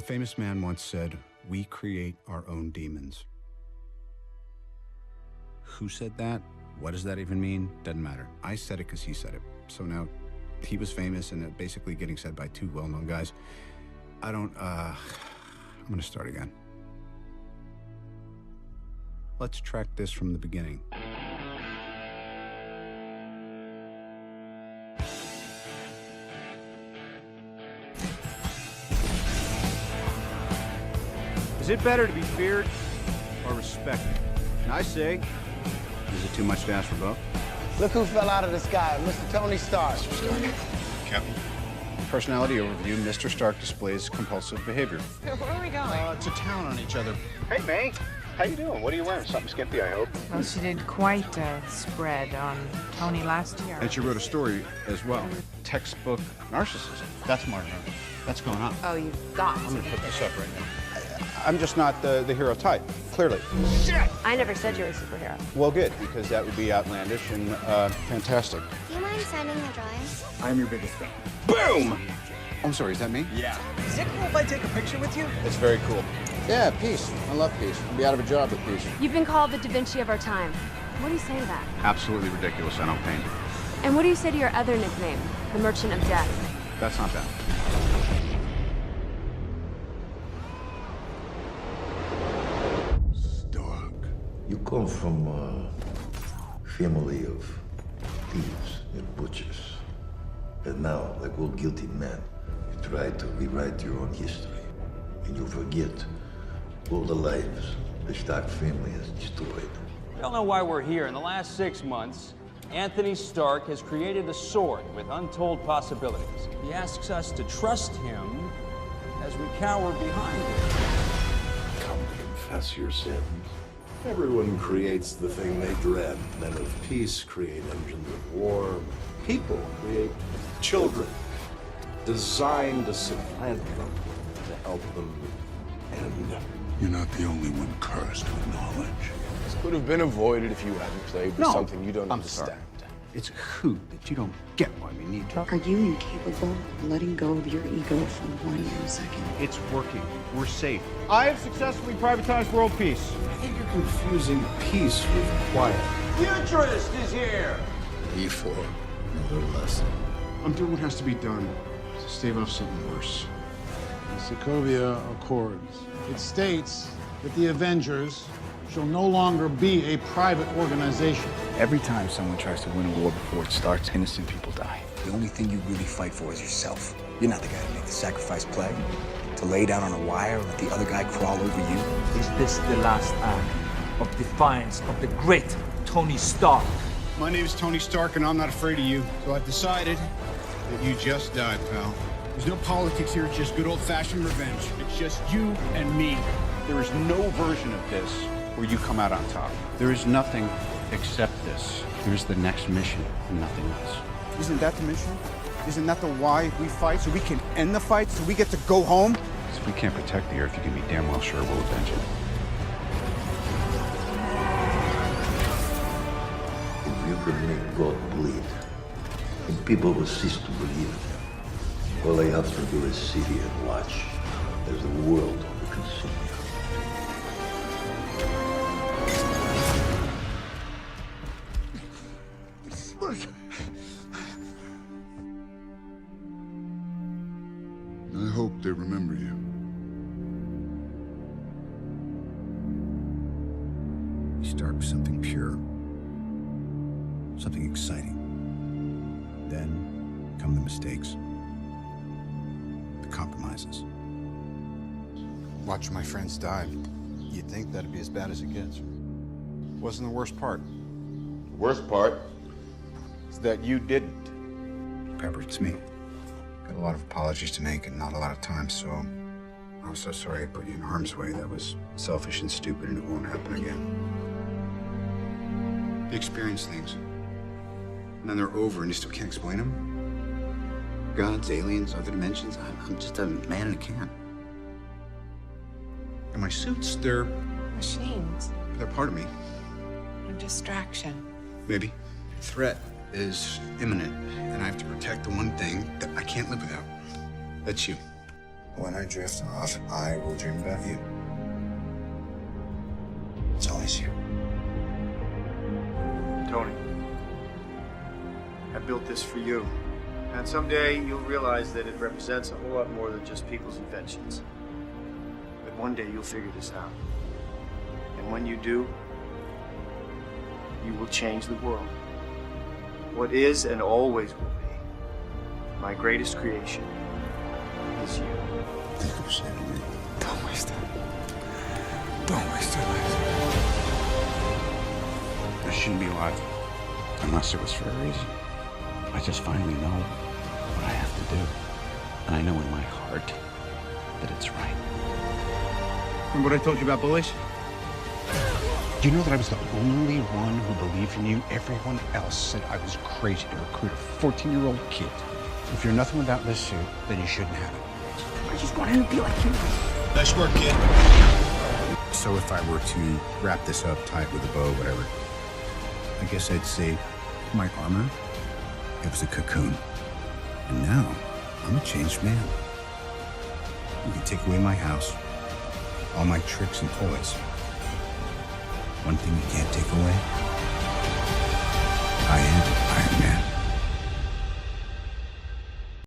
famous man once said, "We create our own demons." Who said that? What does that even mean? Doesn't matter. I said it because he said it. So now he was famous and it basically getting said by two well-known guys. I'm gonna start again. Let's track this from the beginning. Is it better to be feared or respected? And I say, is it too much to ask for both? Look who fell out of the sky, Mr. Tony Stark. Mr. Stark. Captain. Personality overview, Mr. Stark displays compulsive behavior. Where are we going? To town on each other. Hey, May. How you doing? What are you wearing? Something skimpy, I hope. Well, she did quite a spread on Tony last year. And she wrote a story as well. Textbook narcissism. That's Martin. That's going on. Oh, you've got I'm gonna put this up right now. I'm just not the hero type, clearly. Shit! I never said you were a superhero. Well, good, because that would be outlandish and fantastic. Do you mind signing the drawings? I'm your biggest fan. Boom! I'm sorry, is that me? Yeah. Is it cool if I take a picture with you? It's very cool. Yeah, peace. I love peace. I'll be out of a job with peace. You've been called the Da Vinci of our time. What do you say to that? Absolutely ridiculous. I don't paint. And what do you say to your other nickname, the Merchant of Death? That's not bad. Stark, you come from a family of thieves and butchers. And now, like all guilty men, you try to rewrite your own history. And you forget all the lives the Stark family has destroyed. We all know why we're here. In the last 6 months, Anthony Stark has created a sword with untold possibilities. He asks us to trust him as we cower behind him. Come to confess your sins. Everyone creates the thing they dread. Men of peace create engines of war. People create children designed to supplant them, to help them end. You're not the only one cursed with knowledge. This could have been avoided if you hadn't played with something you don't understand. Sorry. It's who that you don't get why we need to. Are you incapable of letting go of your ego for 1 second? It's working. We're safe. I have successfully privatized world peace. I think you're confusing peace with quiet. Futurist is here! E4, another lesson. I'm doing what has to be done to stave off something worse. The Sokovia Accords. It states that the Avengers shall no longer be a private organization. Every time someone tries to win a war before it starts, innocent people die. The only thing you really fight for is yourself. You're not the guy to make the sacrifice play, to lay down on a wire and let the other guy crawl over you. Is this the last act of defiance of the great Tony Stark? My name is Tony Stark, and I'm not afraid of you. So I've decided that you just died, pal. There's no politics here, it's just good old-fashioned revenge. It's just you and me. There is no version of this where you come out on top. There is nothing except this. There's the next mission and nothing else. Isn't that the mission? Isn't that the why we fight? So we can end the fight, so we get to go home? So if we can't protect the Earth, you can be damn well sure we'll avenge it. If you can make God bleed, and people will cease to believe, all they have to do is sit here and watch as the world will consume you. I hope they remember you. You start with something pure, something exciting. Then come the mistakes, the compromises. Watch my friends die. You'd think that'd be as bad as it gets. Wasn't the worst part. The worst part Is that you didn't. Pepper, it's me. Got a lot of apologies to make and not a lot of time, so I'm so sorry I put you in harm's way. That was selfish and stupid, and it won't happen again. You experience things, and then they're over, and you still can't explain them. Gods, aliens, other dimensions. I'm just a man in a can. And my suits, they're Machines. part of me. A distraction. Maybe. Threat is imminent, and I have to protect the one thing that I can't live without. That's you. When I drift off, I will dream about you. It's always you. Tony, I built this for you. And someday you'll realize that it represents a whole lot more than just people's inventions. But one day you'll figure this out. And when you do, you will change the world. What is and always will be my greatest creation is you. Thank you for saving me. Don't waste it. Don't waste your life. I shouldn't be alive unless it was for a reason. I just finally know what I have to do. And I know in my heart that it's right. Remember what I told you about bullies? Do you know that I was the only one who believed in you? Everyone else said I was crazy to recruit a 14-year-old kid. If you're nothing without this suit, then you shouldn't have it. I just want him to be like you. Nice work, kid. So if I were to wrap this up tight with a bow, whatever, I guess I'd say my armor, it was a cocoon. And now, I'm a changed man. You can take away my house, all my tricks and toys. One thing you can't take away, I am.